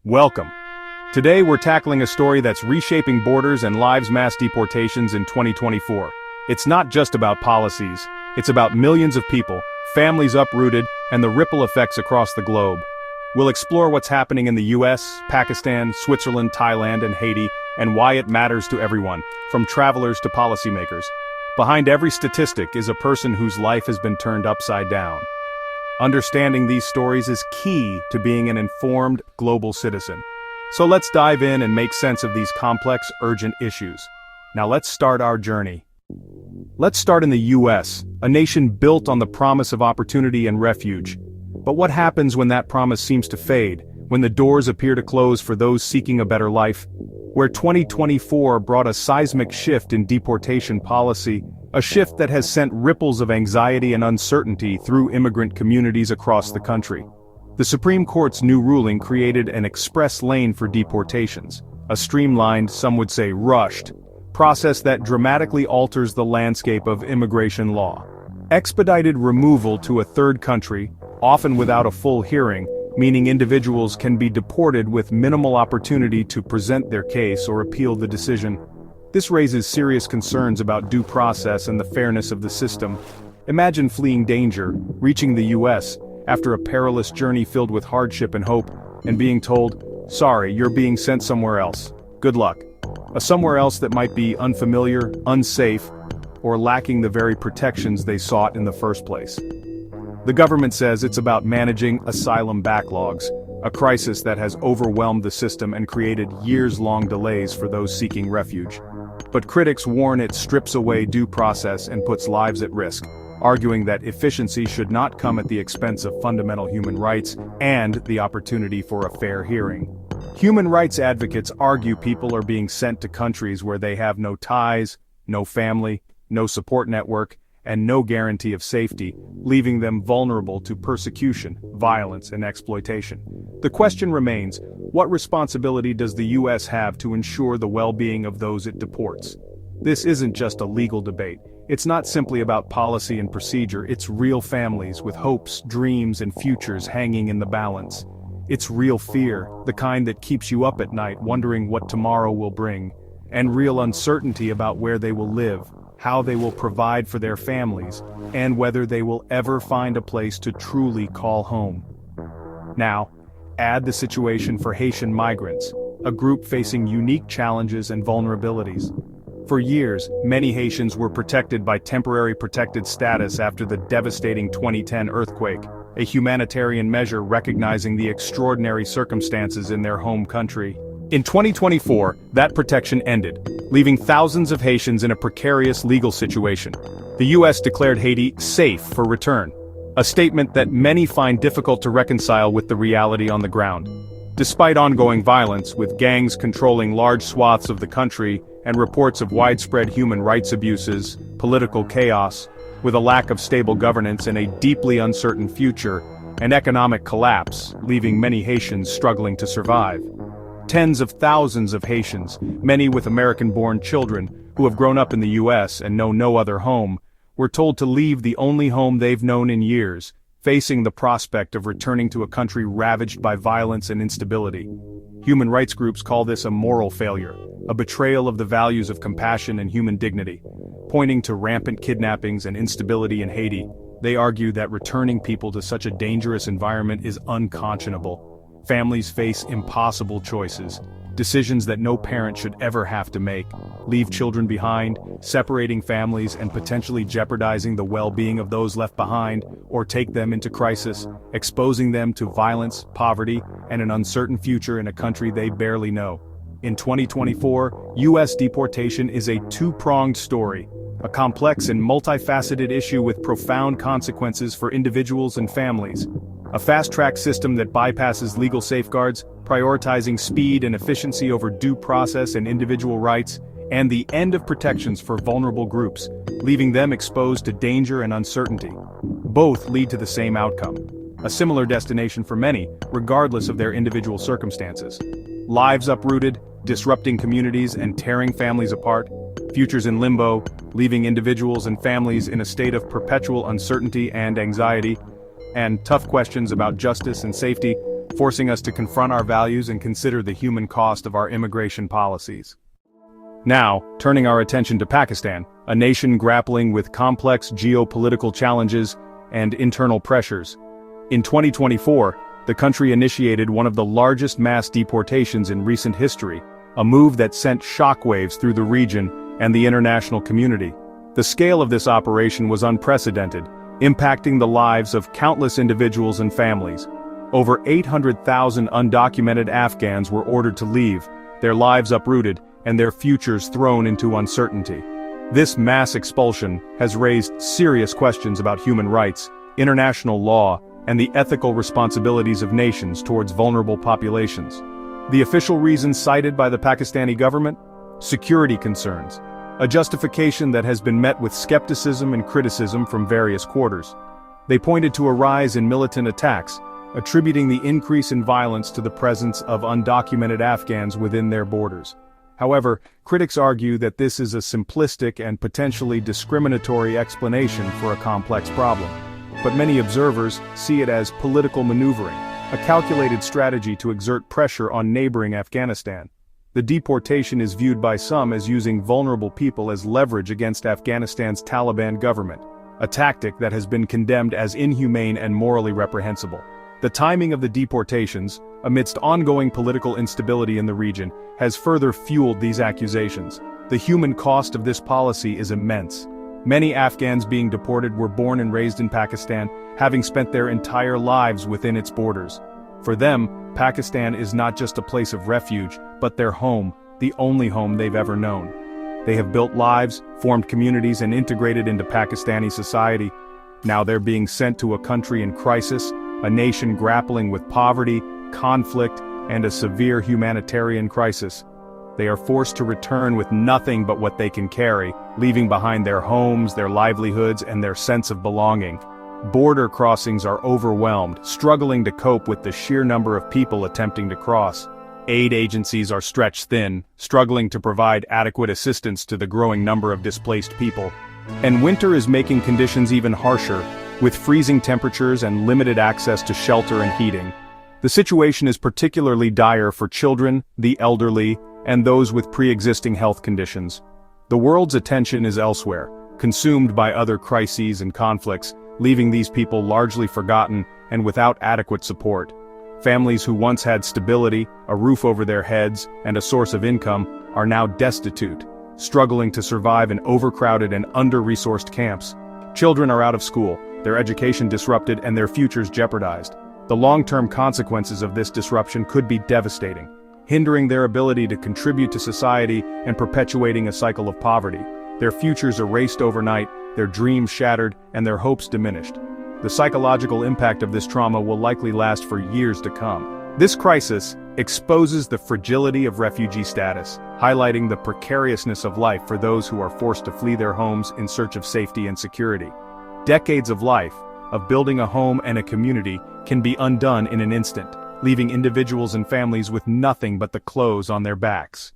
Welcome. Today we're tackling a story that's reshaping borders and lives: mass deportations in 2024. It's not just about policies, it's about millions of people, families uprooted, and the ripple effects across the globe. We'll explore what's happening in the US, Pakistan, Switzerland, Thailand, and Haiti, and why it matters to everyone, from travelers to policymakers. Behind every statistic is a person whose life has been turned upside down. Understanding these stories is key to being an informed global citizen. So let's dive in and make sense of these complex, urgent issues. Now let's start our journey. Let's start in the US, a nation built on the promise of opportunity and refuge. But what happens when that promise seems to fade, when the doors appear to close for those seeking a better life? Where 2024 brought a seismic shift in deportation policy, a shift that has sent ripples of anxiety and uncertainty through immigrant communities across the country. The Supreme Court's new ruling created an express lane for deportations, a streamlined, some would say rushed, process that dramatically alters the landscape of immigration law. Expedited removal to a third country, often without a full hearing, meaning individuals can be deported with minimal opportunity to present their case or appeal the decision. This raises serious concerns about due process and the fairness of the system. Imagine fleeing danger, reaching the US, after a perilous journey filled with hardship and hope, and being told, "Sorry, you're being sent somewhere else. Good luck." A somewhere else that might be unfamiliar, unsafe, or lacking the very protections they sought in the first place. The government says it's about managing asylum backlogs, a crisis that has overwhelmed the system and created years-long delays for those seeking refuge. But critics warn it strips away due process and puts lives at risk, arguing that efficiency should not come at the expense of fundamental human rights and the opportunity for a fair hearing. Human rights advocates argue people are being sent to countries where they have no ties, no family, no support network, and no guarantee of safety, leaving them vulnerable to persecution, violence, and exploitation. The question remains, what responsibility does the US have to ensure the well-being of those it deports? This isn't just a legal debate. It's not simply about policy and procedure, it's real families with hopes, dreams, and futures hanging in the balance. It's real fear, the kind that keeps you up at night wondering what tomorrow will bring, and real uncertainty about where they will live, how they will provide for their families, and whether they will ever find a place to truly call home. Now, add the situation for Haitian migrants, a group facing unique challenges and vulnerabilities. For years, many Haitians were protected by temporary protected status after the devastating 2010 earthquake, a humanitarian measure recognizing the extraordinary circumstances in their home country. In 2024, that protection ended, leaving thousands of Haitians in a precarious legal situation. The US declared Haiti safe for return, a statement that many find difficult to reconcile with the reality on the ground. Despite ongoing violence, with gangs controlling large swaths of the country and reports of widespread human rights abuses, political chaos, with a lack of stable governance and a deeply uncertain future, and economic collapse, leaving many Haitians struggling to survive. Tens of thousands of Haitians, many with American-born children, who have grown up in the US and know no other home, were told to leave the only home they've known in years, facing the prospect of returning to a country ravaged by violence and instability. Human rights groups call this a moral failure, a betrayal of the values of compassion and human dignity. Pointing to rampant kidnappings and instability in Haiti, they argue that returning people to such a dangerous environment is unconscionable. Families face impossible choices, decisions that no parent should ever have to make: leave children behind, separating families and potentially jeopardizing the well-being of those left behind, or take them into crisis, exposing them to violence, poverty, and an uncertain future in a country they barely know. In 2024, US deportation is a two-pronged story, a complex and multifaceted issue with profound consequences for individuals and families. A fast-track system that bypasses legal safeguards, prioritizing speed and efficiency over due process and individual rights, and the end of protections for vulnerable groups, leaving them exposed to danger and uncertainty. Both lead to the same outcome: a similar destination for many, regardless of their individual circumstances. Lives uprooted, disrupting communities and tearing families apart, futures in limbo, leaving individuals and families in a state of perpetual uncertainty and anxiety, and tough questions about justice and safety, forcing us to confront our values and consider the human cost of our immigration policies. Now, turning our attention to Pakistan, a nation grappling with complex geopolitical challenges and internal pressures. In 2024, the country initiated one of the largest mass deportations in recent history, a move that sent shockwaves through the region and the international community. The scale of this operation was unprecedented, impacting the lives of countless individuals and families. Over 800,000 undocumented Afghans were ordered to leave, their lives uprooted, and their futures thrown into uncertainty. This mass expulsion has raised serious questions about human rights, international law, and the ethical responsibilities of nations towards vulnerable populations. The official reasons cited by the Pakistani government? Security concerns, a justification that has been met with skepticism and criticism from various quarters. They pointed to a rise in militant attacks, attributing the increase in violence to the presence of undocumented Afghans within their borders. However, critics argue that this is a simplistic and potentially discriminatory explanation for a complex problem. But many observers see it as political maneuvering, a calculated strategy to exert pressure on neighboring Afghanistan. The deportation is viewed by some as using vulnerable people as leverage against Afghanistan's Taliban government, a tactic that has been condemned as inhumane and morally reprehensible. The timing of the deportations, amidst ongoing political instability in the region, has further fueled these accusations. The human cost of this policy is immense. Many Afghans being deported were born and raised in Pakistan, having spent their entire lives within its borders. For them, Pakistan is not just a place of refuge, but their home, the only home they've ever known. They have built lives, formed communities, and integrated into Pakistani society. Now they're being sent to a country in crisis, a nation grappling with poverty, conflict, and a severe humanitarian crisis. They are forced to return with nothing but what they can carry, leaving behind their homes, their livelihoods, and their sense of belonging. Border crossings are overwhelmed, struggling to cope with the sheer number of people attempting to cross. Aid agencies are stretched thin, struggling to provide adequate assistance to the growing number of displaced people. And winter is making conditions even harsher, with freezing temperatures and limited access to shelter and heating. The situation is particularly dire for children, the elderly, and those with pre-existing health conditions. The world's attention is elsewhere, consumed by other crises and conflicts, leaving these people largely forgotten and without adequate support. Families who once had stability, a roof over their heads, and a source of income are now destitute, struggling to survive in overcrowded and under-resourced camps. Children are out of school, their education disrupted, and their futures jeopardized. The long-term consequences of this disruption could be devastating, hindering their ability to contribute to society and perpetuating a cycle of poverty. Their futures erased overnight, their dreams shattered, and their hopes diminished. The psychological impact of this trauma will likely last for years to come. This crisis exposes the fragility of refugee status, highlighting the precariousness of life for those who are forced to flee their homes in search of safety and security. Decades of life, of building a home and a community, can be undone in an instant, leaving individuals and families with nothing but the clothes on their backs.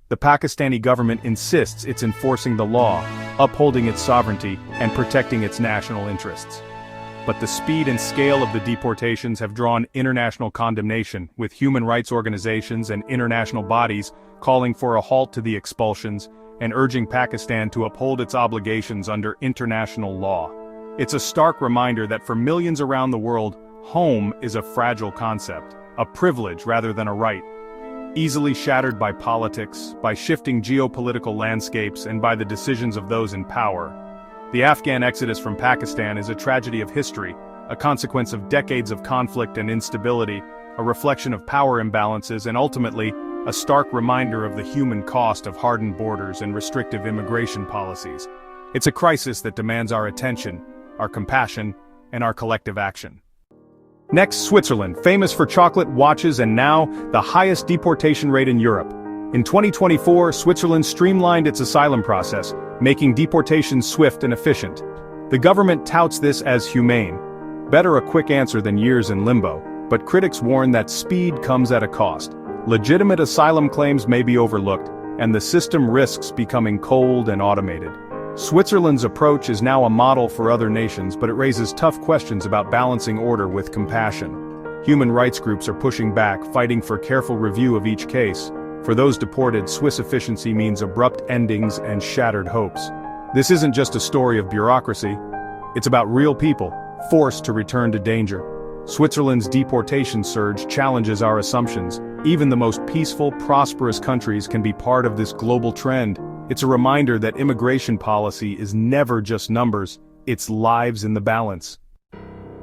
The Pakistani government insists it's enforcing the law, upholding its sovereignty, and protecting its national interests. But the speed and scale of the deportations have drawn international condemnation, with human rights organizations and international bodies calling for a halt to the expulsions and urging Pakistan to uphold its obligations under international law. It's a stark reminder that for millions around the world, home is a fragile concept, a privilege rather than a right. Easily shattered by politics, by shifting geopolitical landscapes, and by the decisions of those in power. The Afghan exodus from Pakistan is a tragedy of history, a consequence of decades of conflict and instability, a reflection of power imbalances, and ultimately, a stark reminder of the human cost of hardened borders and restrictive immigration policies. It's a crisis that demands our attention, our compassion, and our collective action. Next, Switzerland, famous for chocolate, watches, and now, the highest deportation rate in Europe. In 2024, Switzerland streamlined its asylum process, making deportation swift and efficient. The government touts this as humane. Better a quick answer than years in limbo, but critics warn that speed comes at a cost. Legitimate asylum claims may be overlooked, and the system risks becoming cold and automated. Switzerland's approach is now a model for other nations, but it raises tough questions about balancing order with compassion. Human rights groups are pushing back, fighting for careful review of each case. For those deported, Swiss efficiency means abrupt endings and shattered hopes. This isn't just a story of bureaucracy. It's about real people, forced to return to danger. Switzerland's deportation surge challenges our assumptions. Even the most peaceful, prosperous countries can be part of this global trend. It's a reminder that immigration policy is never just numbers, it's lives in the balance.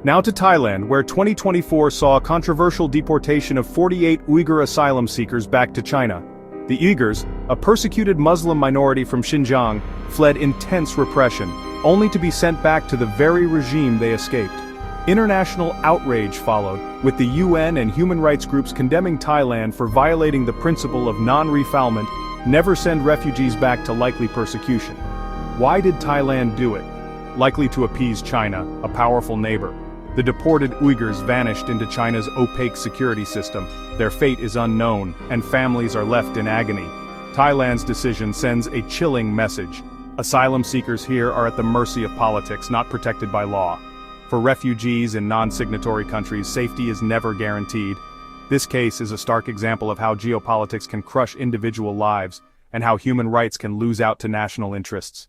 Now to Thailand, where 2024 saw a controversial deportation of 48 Uyghur asylum seekers back to China. The Uyghurs, a persecuted Muslim minority from Xinjiang, fled intense repression, only to be sent back to the very regime they escaped. International outrage followed, with the UN and human rights groups condemning Thailand for violating the principle of non-refoulement, never send refugees back to likely persecution. Why did Thailand do it? Likely to appease China, a powerful neighbor. The deported Uyghurs vanished into China's opaque security system. Their fate is unknown, and families are left in agony. Thailand's decision sends a chilling message. Asylum seekers here are at the mercy of politics, not protected by law. For refugees in non-signatory countries, safety is never guaranteed. This case is a stark example of how geopolitics can crush individual lives, and how human rights can lose out to national interests.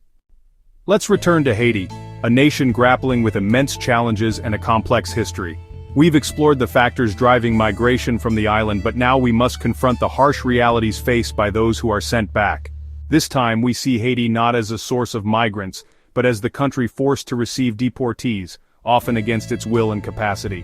Let's return to Haiti, a nation grappling with immense challenges and a complex history. We've explored the factors driving migration from the island, but now we must confront the harsh realities faced by those who are sent back. This time we see Haiti not as a source of migrants, but as the country forced to receive deportees, often against its will and capacity.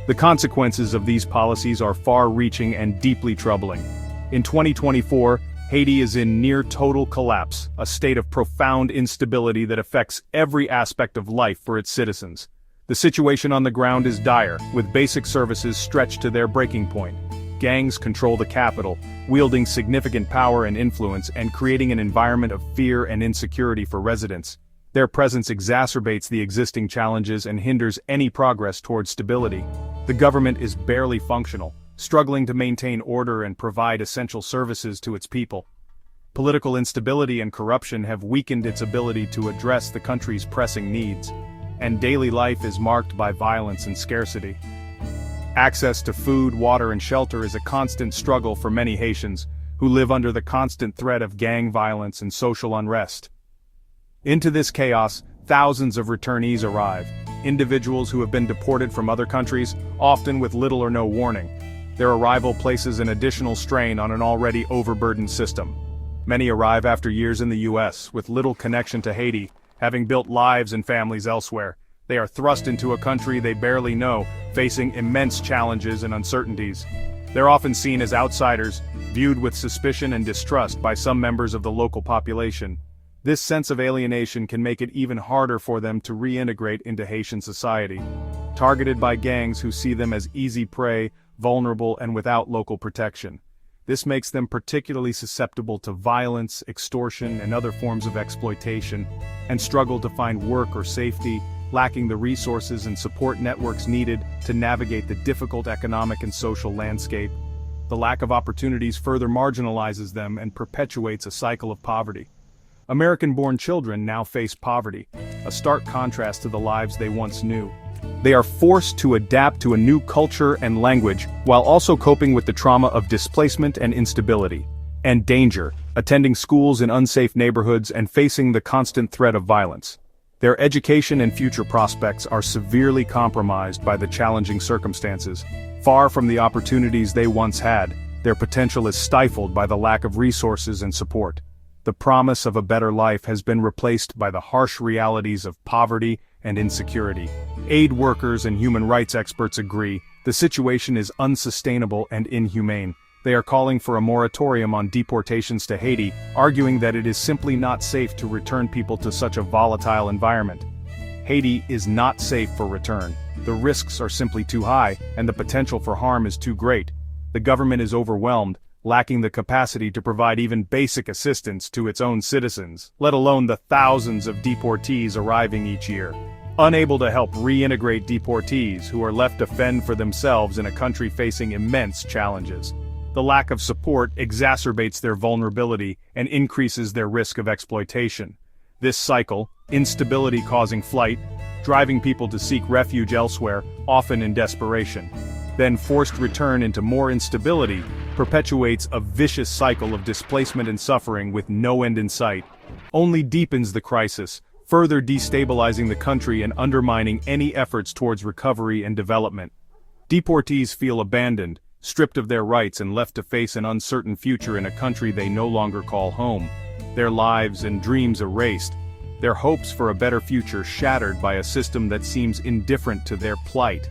The consequences of these policies are far-reaching and deeply troubling. In 2024, Haiti is in near total collapse, a state of profound instability that affects every aspect of life for its citizens. The situation on the ground is dire, with basic services stretched to their breaking point. Gangs control the capital, wielding significant power and influence and creating an environment of fear and insecurity for residents. Their presence exacerbates the existing challenges and hinders any progress towards stability. The government is barely functional, struggling to maintain order and provide essential services to its people. Political instability and corruption have weakened its ability to address the country's pressing needs, and daily life is marked by violence and scarcity. Access to food, water, and shelter is a constant struggle for many Haitians, who live under the constant threat of gang violence and social unrest. Into this chaos, thousands of returnees arrive, individuals who have been deported from other countries, often with little or no warning. Their arrival places an additional strain on an already overburdened system. Many arrive after years in the U.S., with little connection to Haiti, having built lives and families elsewhere. They are thrust into a country they barely know, facing immense challenges and uncertainties. They're often seen as outsiders, viewed with suspicion and distrust by some members of the local population. This sense of alienation can make it even harder for them to reintegrate into Haitian society. Targeted by gangs who see them as easy prey, vulnerable and without local protection. This makes them particularly susceptible to violence, extortion, and other forms of exploitation, and struggle to find work or safety, lacking the resources and support networks needed to navigate the difficult economic and social landscape. The lack of opportunities further marginalizes them and perpetuates a cycle of poverty. American-born children now face poverty, a stark contrast to the lives they once knew. They are forced to adapt to a new culture and language, while also coping with the trauma of displacement and instability, and danger, attending schools in unsafe neighborhoods and facing the constant threat of violence. Their education and future prospects are severely compromised by the challenging circumstances. Far from the opportunities they once had, their potential is stifled by the lack of resources and support. The promise of a better life has been replaced by the harsh realities of poverty and insecurity. Aid workers and human rights experts agree, the situation is unsustainable and inhumane. They are calling for a moratorium on deportations to Haiti, arguing that it is simply not safe to return people to such a volatile environment. Haiti is not safe for return. The risks are simply too high, and the potential for harm is too great. The government is overwhelmed, lacking the capacity to provide even basic assistance to its own citizens, let alone the thousands of deportees arriving each year. Unable to help reintegrate deportees who are left to fend for themselves in a country facing immense challenges. The lack of support exacerbates their vulnerability and increases their risk of exploitation. This cycle, instability causing flight, driving people to seek refuge elsewhere, often in desperation. then forced return into more instability, perpetuates a vicious cycle of displacement and suffering with no end in sight. Only deepens the crisis, further destabilizing the country and undermining any efforts towards recovery and development. Deportees feel abandoned, stripped of their rights and left to face an uncertain future in a country they no longer call home. Their lives and dreams erased, their hopes for a better future shattered by a system that seems indifferent to their plight.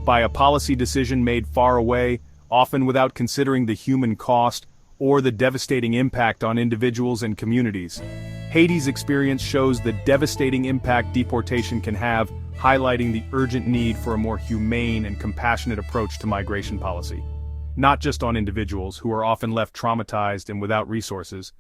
By a policy decision made far away, often without considering the human cost or the devastating impact on individuals and communities. Haiti's experience shows the devastating impact deportation can have, highlighting the urgent need for a more humane and compassionate approach to migration policy. Not just on individuals who are often left traumatized and without resources,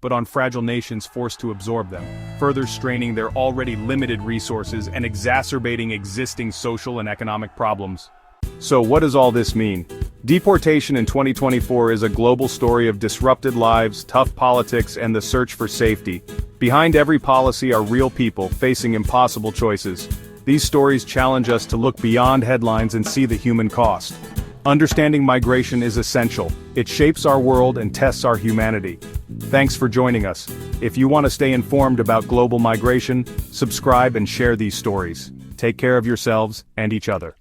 but on fragile nations forced to absorb them, further straining their already limited resources and exacerbating existing social and economic problems. So what does all this mean? Deportation in 2024 is a global story of disrupted lives, tough politics, and the search for safety. Behind every policy are real people facing impossible choices. These stories challenge us to look beyond headlines and see the human cost. Understanding migration is essential. It shapes our world and tests our humanity. Thanks for joining us. If you want to stay informed about global migration, subscribe and share these stories. Take care of yourselves and each other.